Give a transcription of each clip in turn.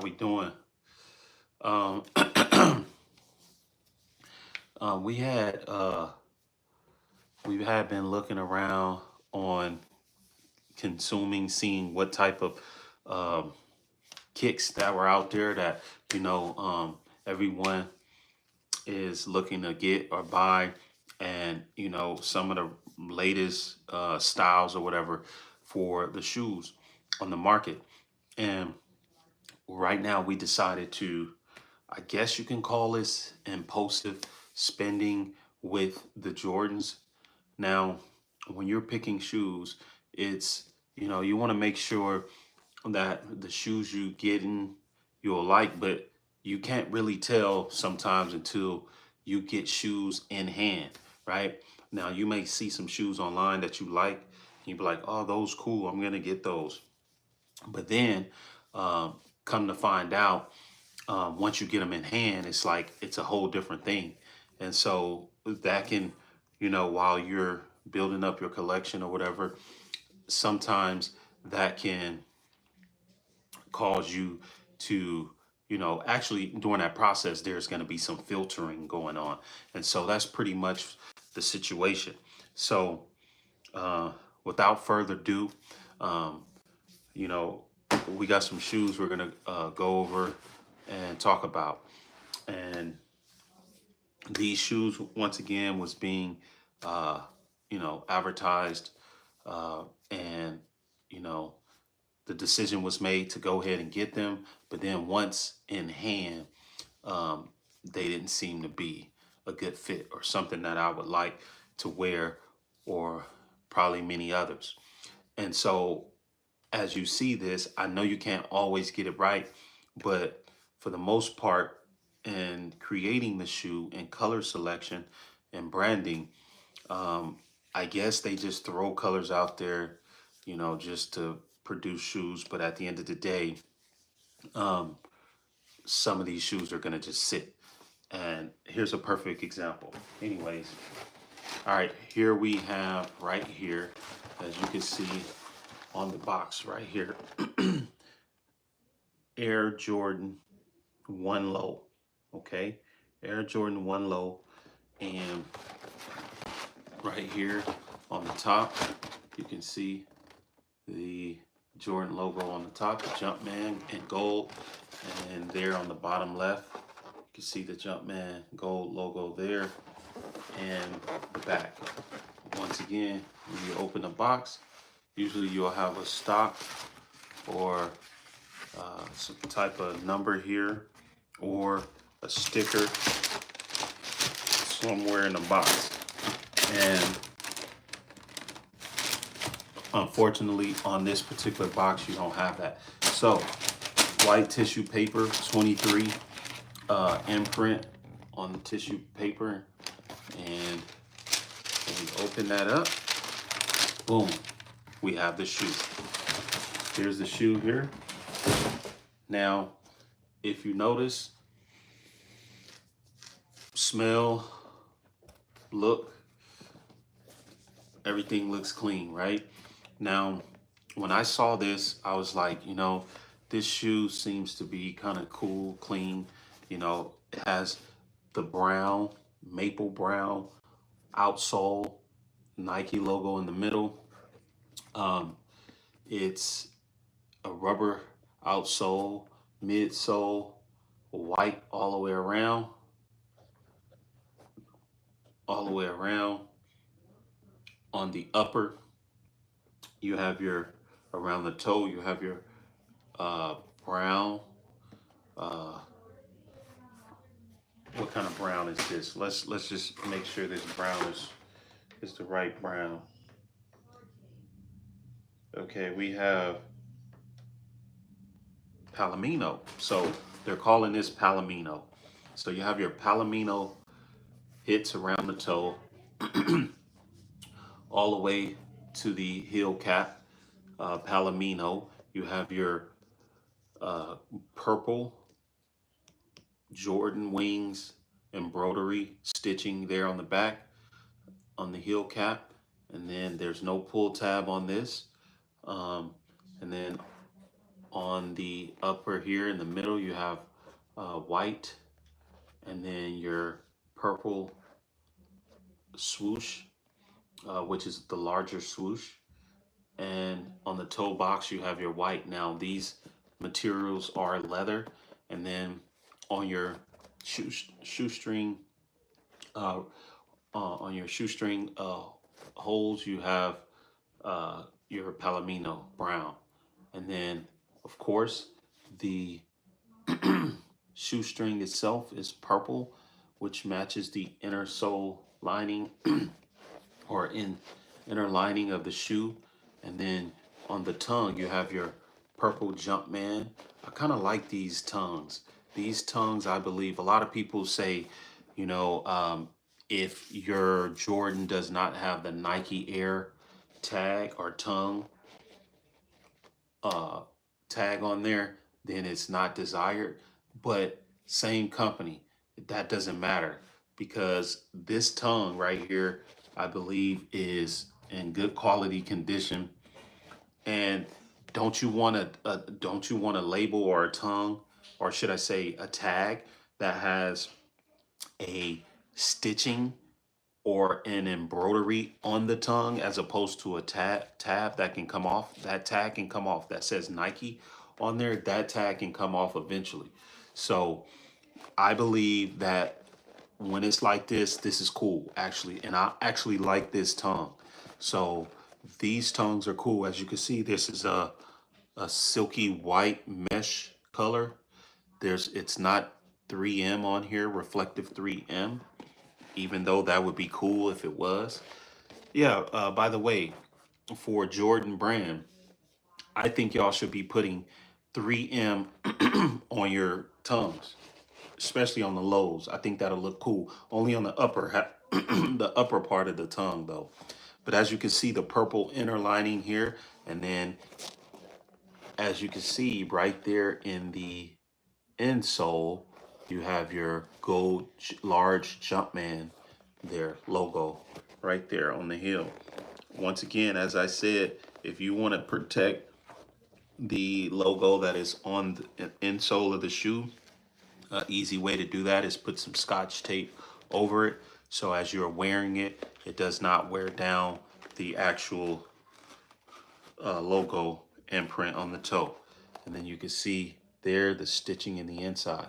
we doing? Um, we had we had been looking around on consuming, seeing what type of um, kicks that were out there that everyone is looking to get or buy, and some of the latest styles or whatever for the shoes on the market. And right now, we decided to, I guess you can call this impulsive spending with the Jordans. Now, when you're picking shoes, it's, you want to make sure that the shoes you getting you'll like, but you can't really tell sometimes until you get shoes in hand, right? Now, you may see some shoes online that you like, and you be like, oh, those cool, I'm gonna get those. But then come to find out, once you get them in hand, it's like it's a whole different thing. And so that can, while you're building up your collection or whatever, sometimes that can cause you to, actually during that process, there's going to be some filtering going on. And so that's pretty much the situation. So uh, without further ado, um, you know, we got some shoes we're going to go over and talk about. And these shoes, once again, was being, uh, advertised, and you know, the decision was made to go ahead and get them. But then once in hand, um, they didn't seem to be a good fit or something that I would like to wear, or probably many others. And so, as you see this, I know you can't always get it right, but for the most part, in creating the shoe and color selection and branding, um, I guess they just throw colors out there, just to produce shoes. But at the end of the day, um, some of these shoes are gonna just sit. And here's a perfect example. Anyways, all right, here we have right here, as you can see on the box right here, Air Jordan 1 Low. Okay, Air Jordan 1 Low. And right here on the top, you can see the Jordan logo on the top, the Jumpman in gold. And there on the bottom left, you can see the Jumpman gold logo there, and the back. Once again, when you open the box, usually you'll have a stock or some type of number here, or a sticker somewhere in the box. And unfortunately, on this particular box, you don't have that. So, white tissue paper, 23 imprint on the tissue paper. And when we open that up, boom, we have the shoe. Here's the shoe here. Now, if you notice, smell, look, everything looks clean, right? Now, when I saw this, I was like, this shoe seems to be kind of cool, clean. It has the brown, maple brown outsole, Nike logo in the middle. Um, it's a rubber outsole, midsole, white all the way around, all the way around. On the upper, you have your, around the toe, you have your brown. Uh, what kind of brown is this? Let's just make sure this brown is the right brown. Okay, we have Palomino. So they're calling this Palomino. So you have your Palomino hits around the toe, all the way to the heel cap, Palomino. You have your uh, purple Jordan wings embroidery stitching there on the back on the heel cap. And then there's no pull tab on this. Um, and then on the upper here in the middle, you have white, and then your purple swoosh, which is the larger swoosh. And on the toe box, you have your white. Now, these materials are leather, and then on your shoestring, uh, on your shoestring holes, you have your palomino brown, and then of course the shoestring itself is purple, which matches the inner sole lining or inner lining of the shoe. And then on the tongue, you have your purple Jumpman. I kind of like these tongues. These tongues, I believe, a lot of people say, you know, if your Jordan does not have the Nike Air tag or tongue uh, tag on there, then it's not desired. But same company, that doesn't matter because this tongue right here, I believe, is in good quality condition. And don't you want a label or a tongue, or should I say a tag that has a stitching or an embroidery on the tongue as opposed to a tab that can come off. That tag can come off. That says Nike on there. That tag can come off eventually. So I believe that when it's like this is cool actually, and I actually like this tongue. So these tongues are cool. As you can see, this is a silky white mesh color. It's not 3M on here, reflective 3M, even though that would be cool if it was. Yeah, by the way, for Jordan Brand, I think y'all should be putting 3M on your tongues, especially on the lows. I think that'll look cool. Only on the the upper part of the tongue though. But as you can see, the purple inner lining here, and then as you can see right there in the insole, you have your gold large Jumpman there logo right there on the heel. Once again, as I said, if you want to protect the logo that is on the insole of the shoe, an easy way to do that is put some scotch tape over it. So as you're wearing it, it does not wear down the actual logo imprint on the toe. And then you can see there the stitching in the inside.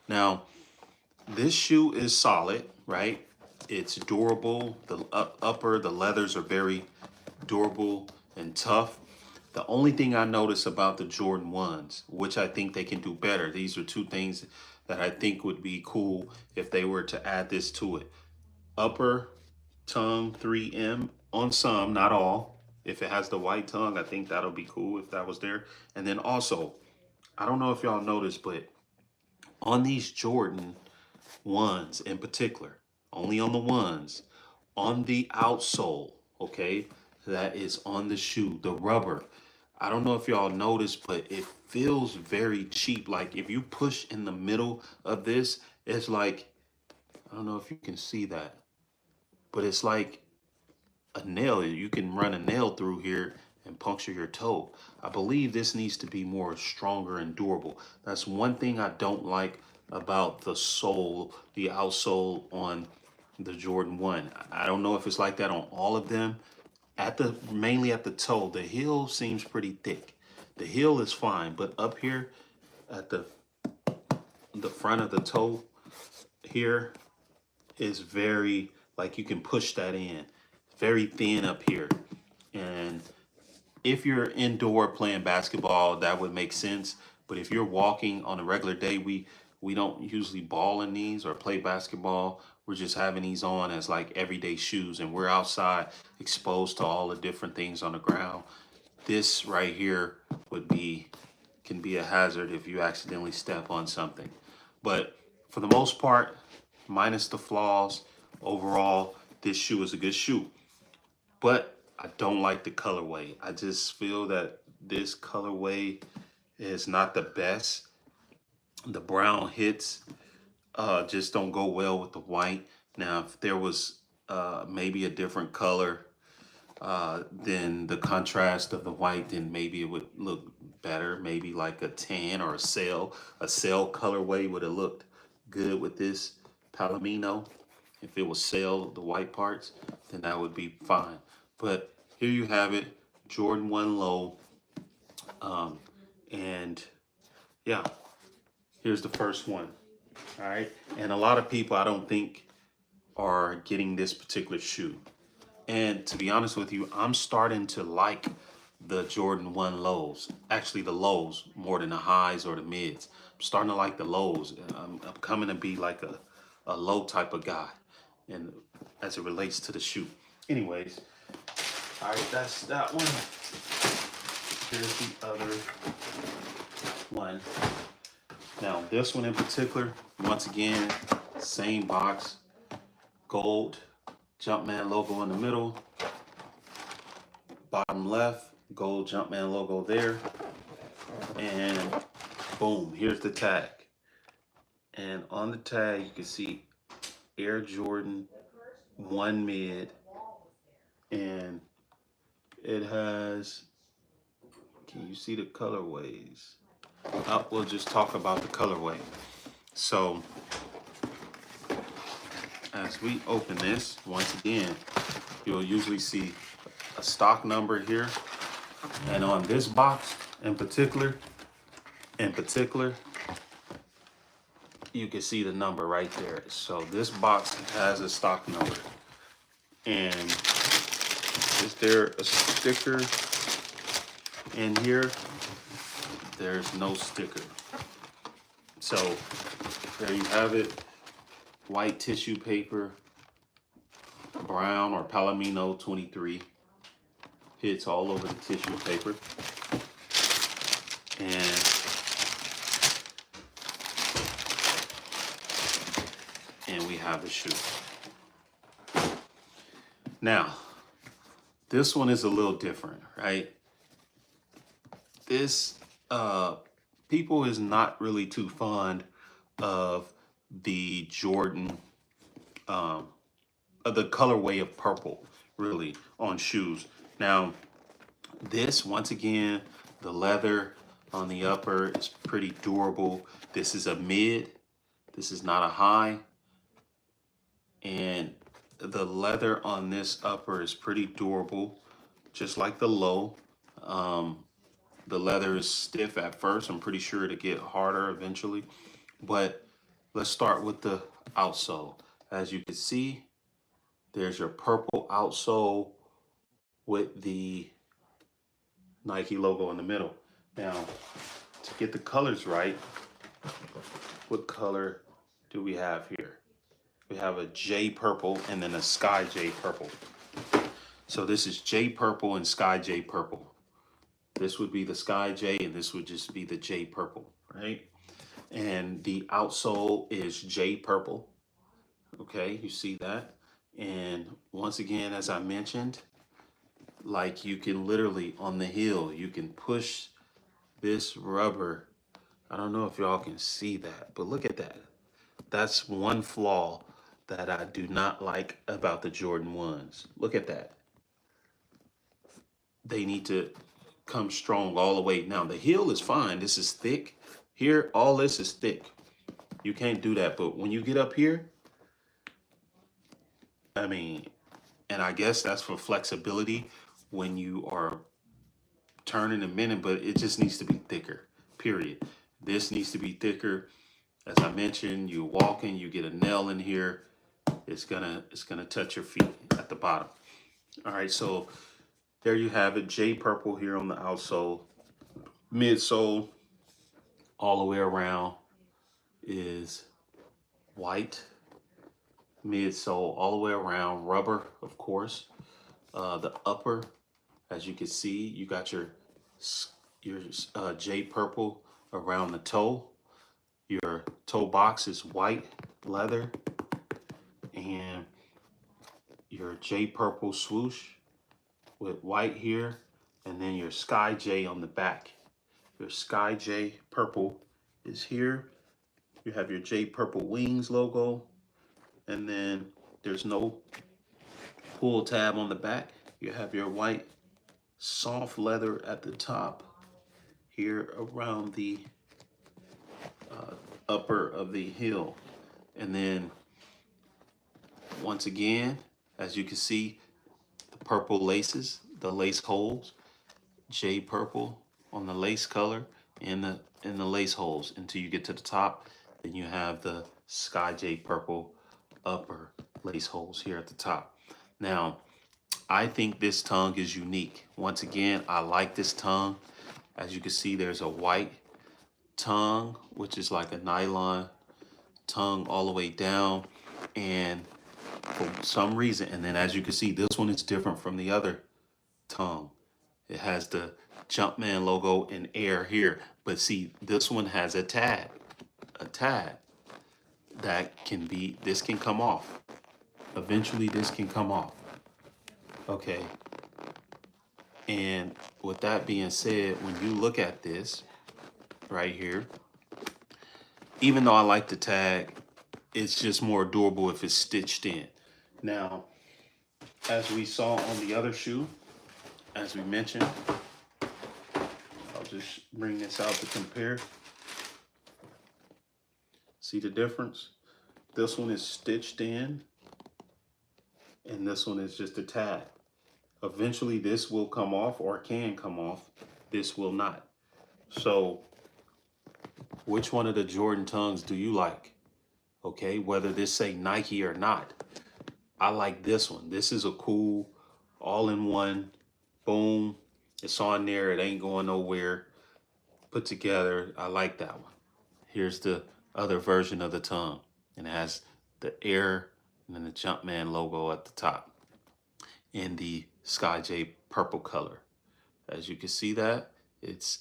Now, this shoe is solid, right? It's durable. The the leathers are very durable and tough. The only thing I notice about the Jordan 1s, which I think they can do better, these are two things that I think would be cool if they were to add this to it. Upper tongue 3M on some, not all. If it has the white tongue, I think that'll be cool if that was there. And then also, I don't know if y'all noticed, but on these Jordan 1s in particular, only on the ones, on the outsole, okay, that is on the shoe, the rubber. I don't know if y'all noticed, but it feels very cheap. Like if you push in the middle of this, it's like, I don't know if you can see that, but it's like a nail. You can run a nail through here and puncture your toe. I believe this needs to be more stronger and durable. That's one thing I don't like about the sole, the outsole on the Jordan 1. I don't know if it's like that on all of them. Mainly at the toe, the heel seems pretty thick. The heel is fine, but up here at the front of the toe here is very, like you can push that in. Very thin up here. And if you're indoor playing basketball, that would make sense. But if you're walking on a regular day, we don't usually ball in these or play basketball. We're just having these on as like everyday shoes, and we're outside exposed to all the different things on the ground. This right here can be a hazard if you accidentally step on something. But for the most part, minus the flaws, overall, this shoe is a good shoe. But I don't like the colorway. I just feel that this colorway is not the best. The brown hits just don't go well with the white. Now, if there was maybe a different color, then the contrast of the white, then maybe it would look better. Maybe like a tan or a sail colorway would have looked good with this Palomino. If it was sail, the white parts, then that would be fine. But here you have it, Jordan 1 low. And yeah, here's the first one. All right. And a lot of people, I don't think, are getting this particular shoe. And to be honest with you, I'm starting to like the Jordan 1 lows, actually the lows more than the highs or the mids. I'm starting to like the lows. I'm coming to be like a low type of guy, and as it relates to the shoe. Anyways, all right, that's that one. Here's the other one. Now this one in particular, once again, same box, gold Jumpman logo in the middle, bottom left, gold Jumpman logo there, and boom, here's the tag. And on the tag, you can see Air Jordan 1 mid, and it has, can you see the colorways? We'll just talk about the colorway. So as we open this, once again, you'll usually see a stock number here. And on this box in particular, you can see the number right there. So this box has a stock number. And is there a sticker in here? There's no sticker. So there you have it. White tissue paper, brown or Palomino 23. Hits all over the tissue paper. And we have the shoe. Now, this one is a little different, right? This, people is not really too fond of the Jordan, of the colorway of purple, really, on shoes. Now, this, once again, the leather on the upper is pretty durable. This is a mid. This is not a high. And the leather on this upper is pretty durable, just like the low. The leather is stiff at first. I'm pretty sure it'll get harder eventually. But let's start with the outsole. As you can see, there's your purple outsole with the Nike logo in the middle. Now, to get the colors right, what color do we have here? We have a J purple and then a Sky J purple. So this is J purple and Sky J purple. This would be the Sky J and this would just be the J purple, right? And the outsole is J purple. Okay, you see that? And once again, as I mentioned, like you can literally on the heel, you can push this rubber. I don't know if y'all can see that, but look at that. That's one flaw that I do not like about the Jordan 1s. Look at that. They need to come strong all the way. Now the heel is fine. This is thick. Here, all this is thick. You can't do that. But when you get up here, I mean, and I guess that's for flexibility when you are turning a minute, but it just needs to be thicker, period. This needs to be thicker. As I mentioned, you walking, you get a nail in here, it's gonna touch your feet at the bottom. All right, so there you have it. J purple here on the outsole. Midsole all the way around is white. Midsole all the way around, rubber, of course. The upper, as you can see, you got your J purple around the toe. Your toe box is white leather, and your J purple swoosh with white here, and then your Sky J on the back. Your Sky J purple is here. You have your J purple wings logo, and then there's no pull tab on the back. You have your white soft leather at the top. here around the upper of the heel. And then once again, as you can see, the purple laces, the lace holes, jade purple on the lace color and the lace holes until you get to the top. Then you have the sky jade purple upper lace holes here at the top. Now, I think this tongue is unique. Once again, I like this tongue. As you can see, there's a white tongue, which is like a nylon tongue all the way down. And for some reason, and then as you can see, this one is different from the other tongue. It has the Jumpman logo in air here. But see, this one has a tag that can be, this can come off. Eventually this can come off. Okay. And with that being said, when you look at this right here, even though I like the tag, it's just more durable if it's stitched in. Now, as we saw on the other shoe, as we mentioned, I'll just bring this out to compare. See the difference? This one is stitched in, and this one is just a tag. Eventually this will come off, or can come off. This will not. So which one of the Jordan tongues do you like? Okay, whether this say Nike or not. I like this one. This is a cool all-in-one. Boom. It's on there. It ain't going nowhere. Put together. I like that one. Here's the other version of the tongue. And it has the Air and then the Jumpman logo at the top in the Sky J purple color. As you can see that, it's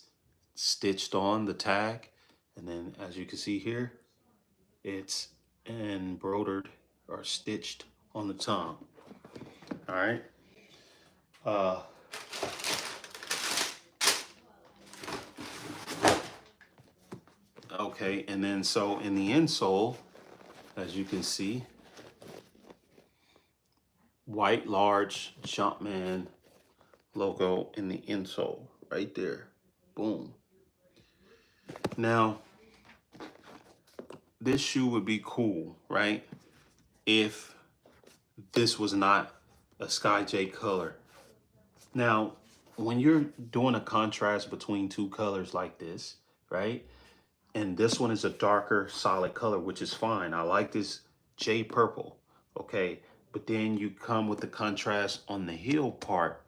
stitched on the tag. And then as you can see here, it's embroidered or stitched on the tongue. All right. Okay, and then so in the insole, as you can see, white large Jumpman logo in the insole right there. Boom. Now, this shoe would be cool, right? If this was not a Sky J color. Now, when you're doing a contrast between two colors like this, right? And this one is a darker solid color, which is fine. I like this J purple, okay? But then you come with the contrast on the heel part,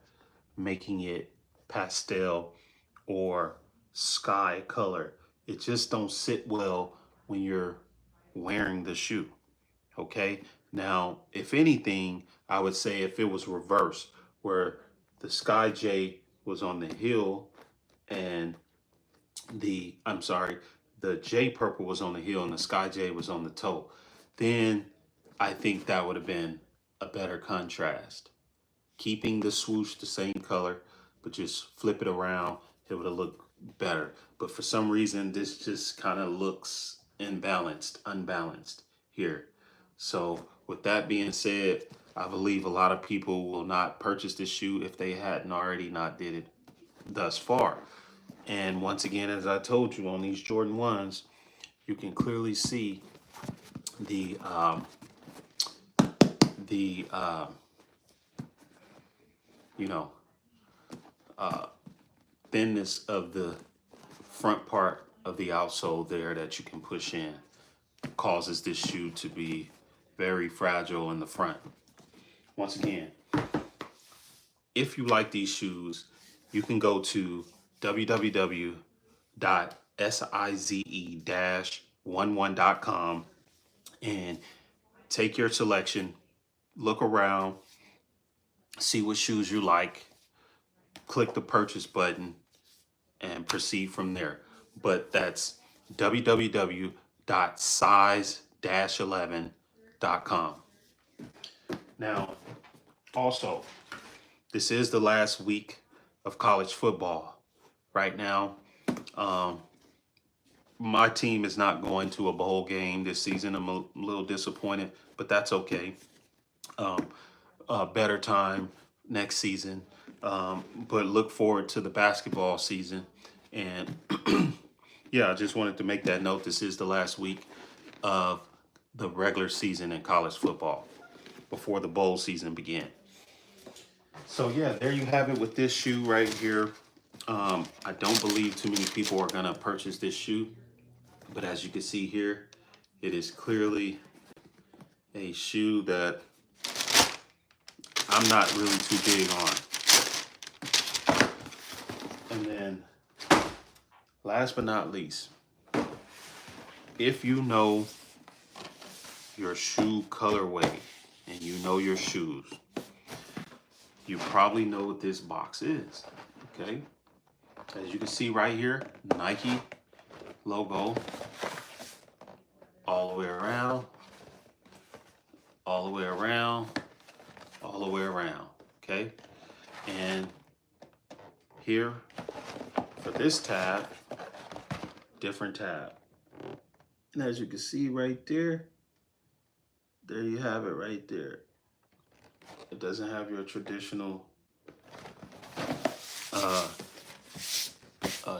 making it pastel or sky color. It just don't sit well when you're wearing the shoe, okay? Now, if anything, I would say if it was reversed, where the Sky J was on the heel and the J purple was on the heel and the Sky J was on the toe, then I think that would have been a better contrast. Keeping the swoosh the same color, but just flip it around, it would have looked better. But for some reason, this just kind of looks unbalanced here. So with that being said, I believe a lot of people will not purchase this shoe if they hadn't already not did it thus far. And once again, as I told you on these Jordan 1s, you can clearly see the thinness of the front part of the outsole there that you can push in. Causes this shoe to be very fragile in the front. Once again, if you like these shoes, you can go to www.size-11.com and take your selection, look around, see what shoes you like, click the purchase button, and proceed from there. But that's www.size-11.com. Now, also, this is the last week of college football. Right now, my team is not going to a bowl game this season. I'm a little disappointed, but that's okay. Better time next season. But look forward to the basketball season. And yeah, I just wanted to make that note. This is the last week of the regular season in college football before the bowl season began. So yeah, there you have it with this shoe right here. I don't believe too many people are gonna purchase this shoe, but as you can see here, it is clearly a shoe that I'm not really too big on. And then last but not least, if you know your shoe colorway and you know your shoes, you probably know what this box is, okay? As you can see right here, Nike logo all the way around, all the way around, all the way around, okay? And here for this tab, different tab. And as you can see right there you have it right there. It doesn't have your traditional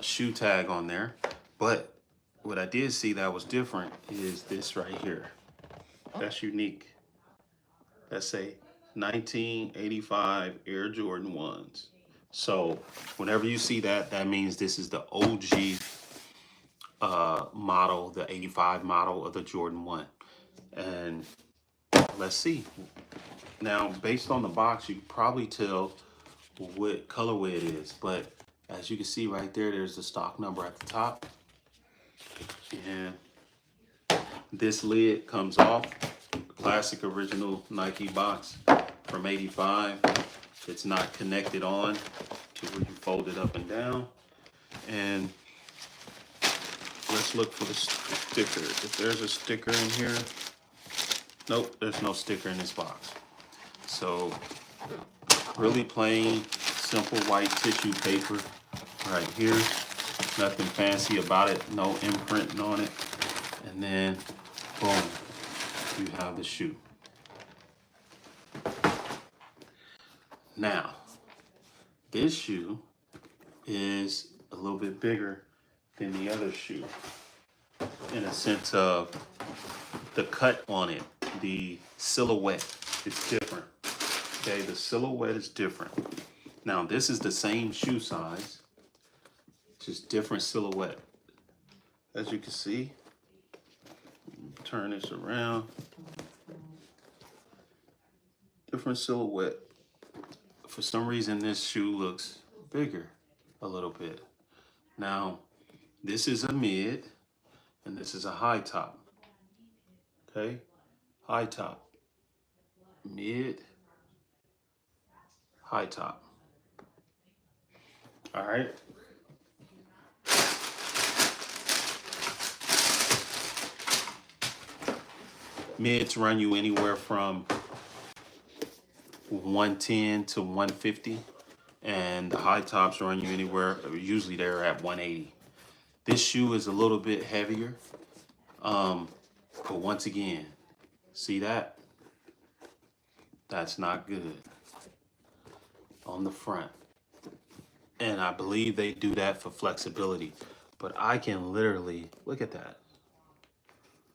shoe tag on there, but what I did see that was different is this right here. That's unique. That's a 1985 Air Jordan 1s. So whenever you see that, that means this is the OG model, the 85 model of the Jordan 1. And let's see. Now, based on the box, you can probably tell what colorway it is, but as you can see right there, there's the stock number at the top. And this lid comes off. Classic original Nike box from 85. It's not connected on to where you fold it up and down. And let's look for the sticker. If there's a sticker in here, nope, there's no sticker in this box. So really plain, simple white tissue paper right here. Nothing fancy about it, no imprint on it. And then boom, you have the shoe. Now, this shoe is a little bit bigger than the other shoe in a sense of the cut on it, the silhouette is different. Okay, the silhouette is different. Now, this is the same shoe size, just different silhouette. As you can see, turn this around. Different silhouette. For some reason, this shoe looks bigger a little bit. Now, this is a mid, and this is a high top. Okay, high top, mid, high top. All right. Mids run you anywhere from 110 to 150, and the high tops run you anywhere, usually they're at 180. This shoe is a little bit heavier, but once again, see that? That's not good on the front. And I believe they do that for flexibility, but I can literally, look at that.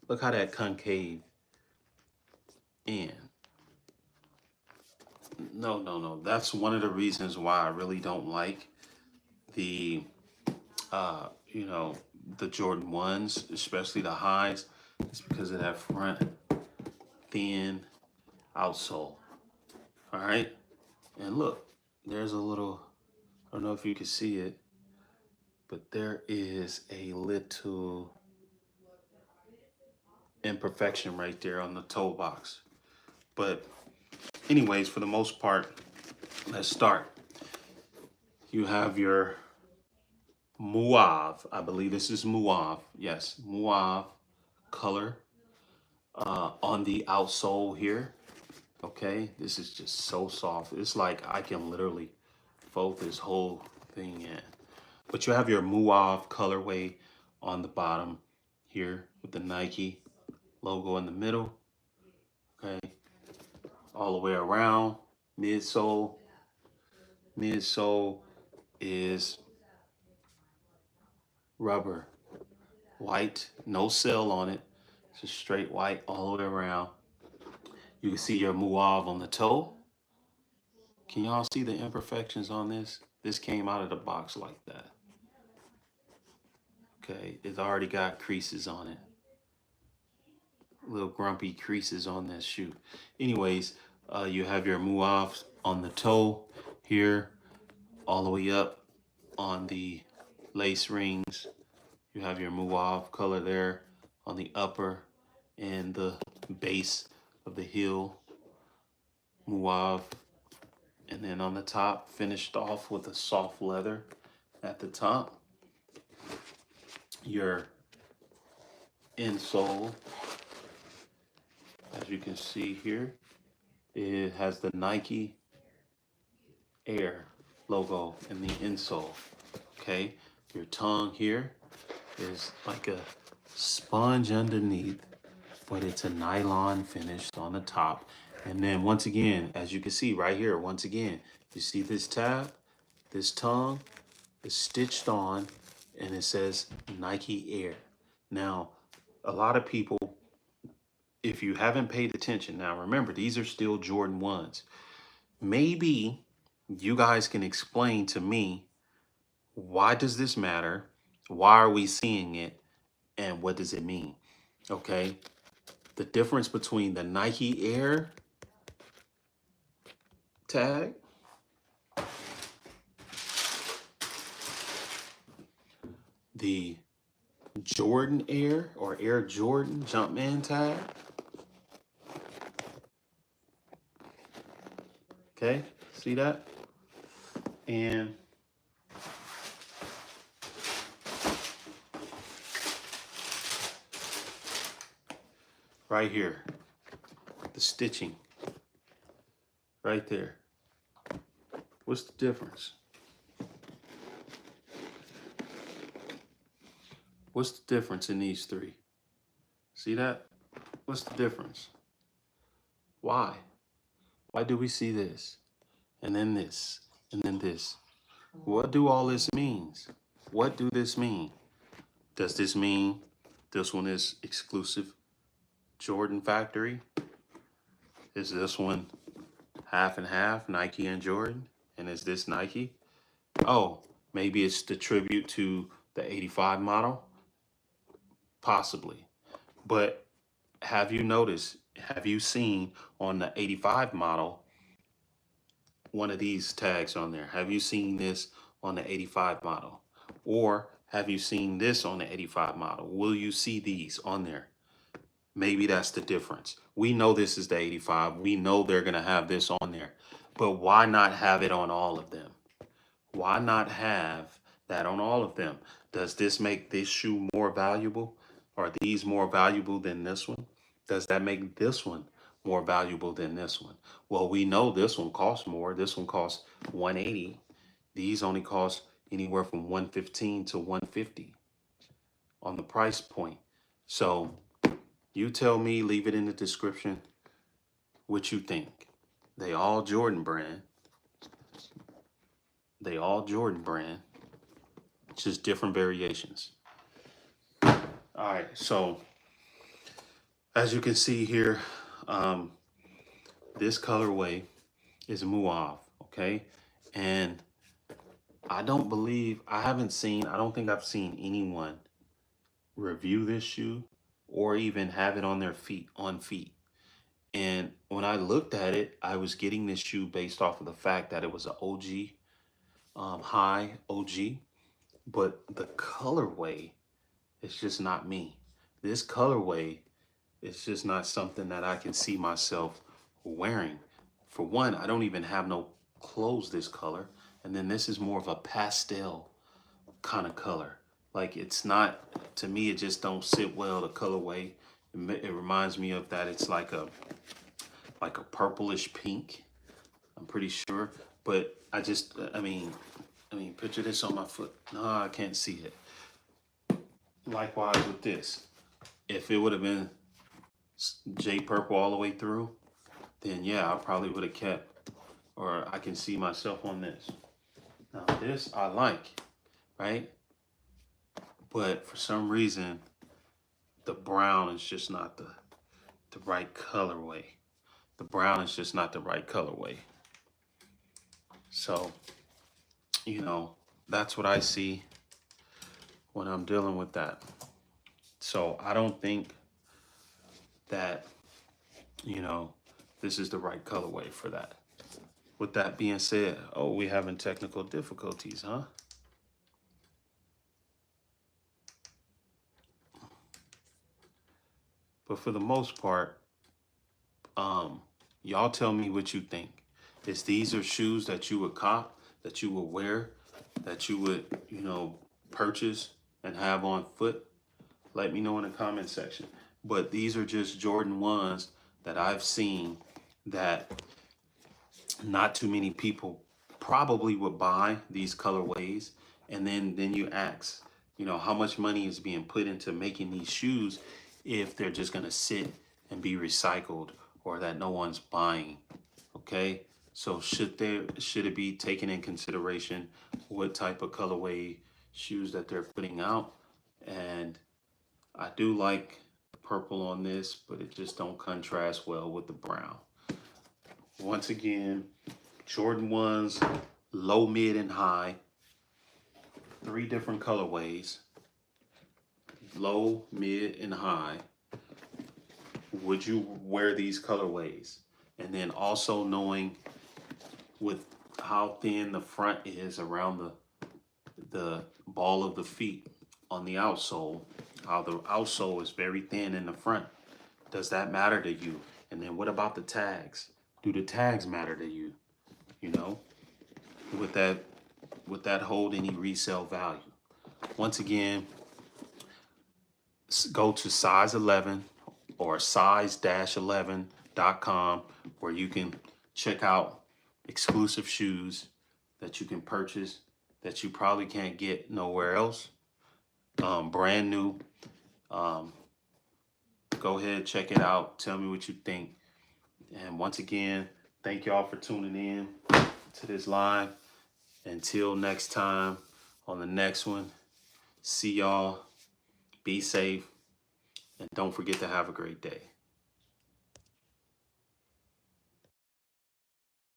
Look how that concave in. No. That's one of the reasons why I really don't like the, the Jordan 1s, especially the highs. It's because of that front thin outsole. All right. And look, there's a little, I don't know if you can see it, but there is a little imperfection right there on the toe box. But anyways, for the most part, let's start. You have your mauve. I believe this is mauve. Yes, mauve color on the outsole here. Okay, this is just so soft. It's like I can literally fold this whole thing in. But you have your mauve colorway on the bottom here with the Nike logo in the middle. Okay, all the way around. Midsole is rubber, white, no cell on it. It's just straight white all the way around. You can see your mauve on the toe. Can y'all see the imperfections on this? This came out of the box like that. Okay, it's already got creases on it. Little grumpy creases on this shoe. Anyways, you have your mauve on the toe here, all the way up on the lace rings. You have your mauve color there on the upper and the base of the heel, mauve. And then on the top, finished off with a soft leather at the top. Your insole, as you can see here, it has the Nike Air logo in the insole. Okay, your tongue here is like a sponge underneath, but it's a nylon finish on the top. And then once again, as you can see right here, once again, you see this tab, this tongue is stitched on, and it says Nike Air. Now, a lot of people, if you haven't paid attention, now remember, these are still Jordan 1s. Maybe you guys can explain to me, why does this matter? Why are we seeing it? And what does it mean? Okay. The difference between the Nike Air tag, the Jordan Air or Air Jordan Jumpman tag. Okay, see that? And right here, the stitching right there. What's the difference? What's the difference in these three? See that? What's the difference? Why? Why do we see this? And then this, and then this. What do all this means? What do this mean? Does this mean this one is exclusive Jordan factory? Is this one half and half, Nike and Jordan? And is this Nike? Oh, maybe it's the tribute to the 85 model? Possibly. But have you noticed, have you seen on the 85 model, one of these tags on there? Have you seen this on the 85 model? Or have you seen this on the 85 model? Will you see these on there? Maybe that's the difference. We know this is the 85. We know they're going to have this on there. But why not have it on all of them? Why not have that on all of them? Does this make this shoe more valuable? Are these more valuable than this one? Does that make this one more valuable than this one? Well, we know this one costs more. This one costs $180. These only cost anywhere from $115 to $150 on the price point. So you tell me, leave it in the description what you think. They all Jordan brand. They all Jordan brand. Just different variations. All right, so as you can see here, this colorway is mauve, okay? And I don't think I've seen anyone review this shoe or even have it on their feet, And when I looked at it, I was getting this shoe based off of the fact that it was an OG, high OG, but the colorway is just not me. This colorway is just not something that I can see myself wearing. For one, I don't even have no clothes this color. And then this is more of a pastel kind of color. Like, it's not, to me, it just don't sit well, the colorway. It reminds me of that. It's like a purplish pink, I'm pretty sure. But I mean, picture this on my foot. No, I can't see it. Likewise with this. If it would have been J purple all the way through, then yeah, I probably would have kept, or I can see myself on this. Now this I like, right? but for some reason, the brown is just not the right colorway. The brown is just not the right colorway. So, you know, that's what I see when I'm dealing with that. So I don't think that, you know, this is the right colorway for that. With that being said, oh, we having technical difficulties, huh? But for the most part, y'all tell me what you think. Is these are shoes that you would cop, that you would wear, that you would, you know, purchase and have on foot? Let me know in the comment section. But these are just Jordan 1s that I've seen that not too many people probably would buy these colorways. And then you ask, you know, how much money is being put into making these shoes if they're just gonna sit and be recycled or that no one's buying. Okay, so should it be taken in consideration what type of colorway shoes that they're putting out? And I do like the purple on this, but it just don't contrast well with the brown. Once again, Jordan 1s, low, mid, and high. 3 different colorways, low, mid, and high. Would you wear these colorways? And then also knowing with how thin the front is around the ball of the feet on the outsole, how the outsole is very thin in the front. Does that matter to you? And then what about the tags? Do the tags matter to you? You know, would that hold any resale value? Once again, go to size 11 or size-11.com where you can check out exclusive shoes that you can purchase that you probably can't get nowhere else. Brand new. Go ahead, check it out. Tell me what you think. And once again, thank y'all for tuning in to this live. Until next time on the next one, see y'all. Be safe. And don't forget to have a great day.